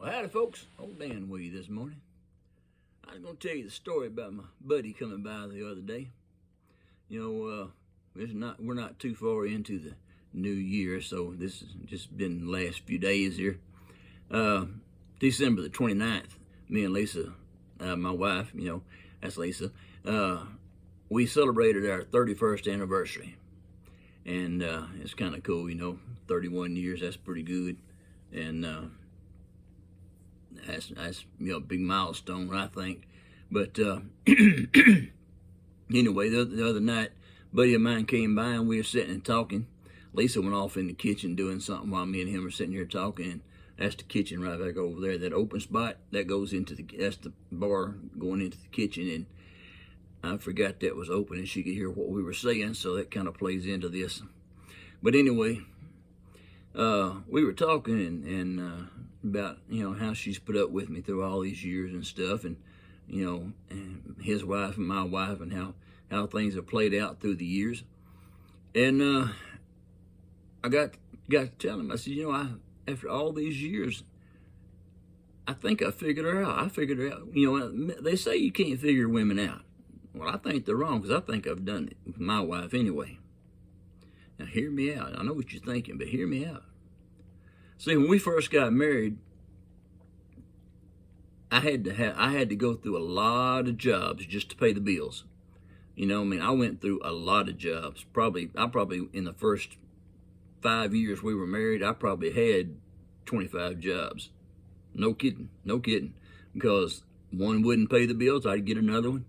Well, howdy, folks. Old Dan with you this morning. I was going to tell you the story about my buddy coming by the other day. We're not too far into the new year, so this has just been the last few days here. December the 29th, me and Lisa, my wife, that's Lisa, we celebrated our 31st anniversary. And it's kind of cool, 31 years, that's pretty good. And that's a big milestone, I think. But anyway, the other night, a buddy of mine came by and we were sitting and talking. Lisa went off in the kitchen doing something while me and him were sitting here talking. And that's the kitchen right back over there. That open spot that goes into that's the bar going into the kitchen. And I forgot that was open and she could hear what we were saying, so that kind of plays into this. But anyway, we were talking and about how she's put up with me through all these years and stuff, and and his wife and my wife, and how things have played out through the years. And I got to tell him, I said, after all these years, I think I figured her out. I figured her out. They say you can't figure women out. Well, I think they're wrong, because I think I've done it with my wife anyway. Now, hear me out. I know what you're thinking, but hear me out. See, when we first got married, I had to go through a lot of jobs just to pay the bills. I went through a lot of jobs. I probably in the first 5 years we were married, I probably had 25 jobs. No kidding, because one wouldn't pay the bills, I'd get another one.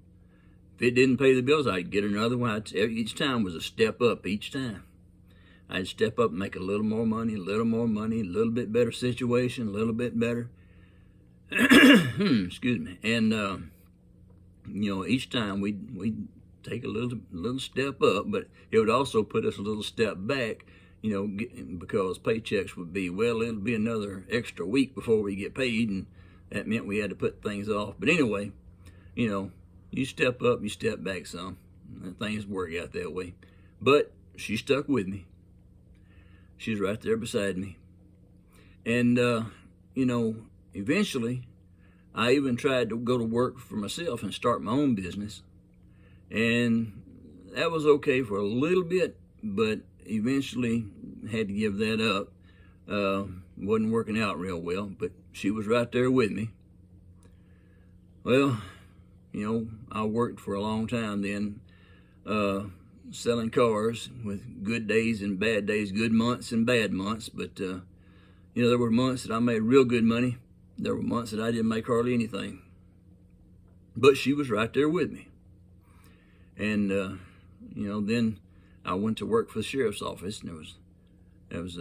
If it didn't pay the bills, I'd get another one. Each time was a step up each time. I'd step up and make a little more money, a little bit better situation, a little bit better. Excuse me. And, each time we'd take a little step up, but it would also put us a little step back, because paychecks would be, well, it'll be another extra week before we get paid, and that meant we had to put things off. But anyway, you step up, you step back some, and things work out that way. But she stuck with me. She's right there beside me. And, eventually, I even tried to go to work for myself and start my own business. And that was okay for a little bit, but eventually had to give that up. Wasn't working out real well, but she was right there with me. Well, I worked for a long time then, selling cars with good days and bad days, good months and bad months. But, there were months that I made real good money. There were months that I didn't make hardly anything. But she was right there with me. And, then I went to work for the sheriff's office, and there was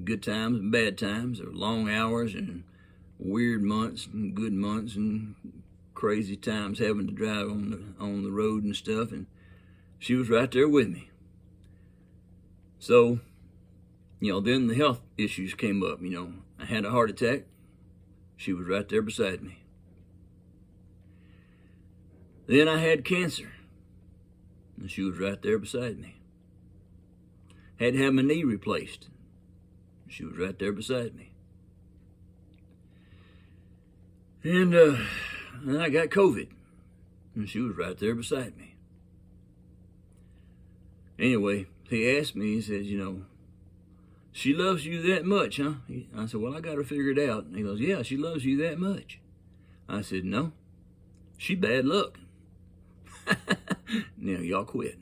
good times and bad times. There were long hours and weird months and good months and crazy times having to drive on the road and stuff. And she was right there with me. So, then the health issues came up. I had a heart attack. She was right there beside me. Then I had cancer, and she was right there beside me. Had to have my knee replaced. She was right there beside me. And I got COVID, and she was right there beside me. Anyway, he asked me, he says, she loves you that much, huh? I said, well, I got to figure it out. And he goes, yeah, she loves you that much. I said, no, she bad luck. Now, y'all quit.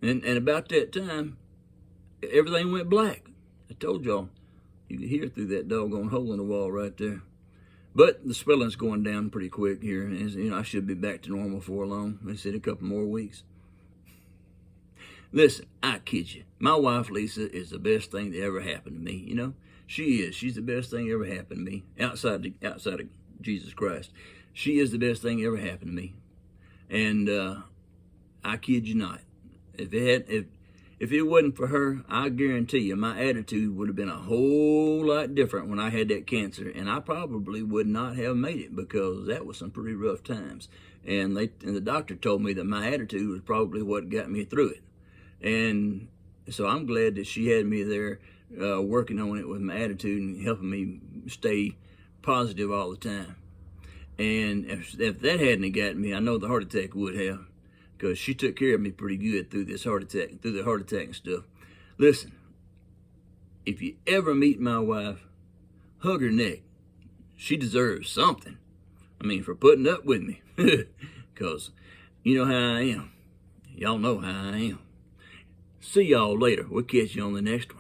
And about that time, everything went black. I told y'all, you could hear through that doggone hole in the wall right there. But the swelling's going down pretty quick here. And, I should be back to normal before long. They said a couple more weeks. Listen, I kid you. My wife, Lisa, is the best thing that ever happened to me, She is. She's the best thing ever happened to me, outside of Jesus Christ. She is the best thing ever happened to me. And I kid you not. If it wasn't for her, I guarantee you my attitude would have been a whole lot different when I had that cancer, and I probably would not have made it, because that was some pretty rough times. And the doctor told me that my attitude was probably what got me through it. And so I'm glad that she had me there working on it with my attitude and helping me stay positive all the time. And if that hadn't gotten me, I know the heart attack would have, because she took care of me pretty good through the heart attack and stuff. Listen, if you ever meet my wife, hug her neck. She deserves something. I mean, for putting up with me. Because you know how I am. Y'all know how I am. See y'all later. We'll catch you on the next one.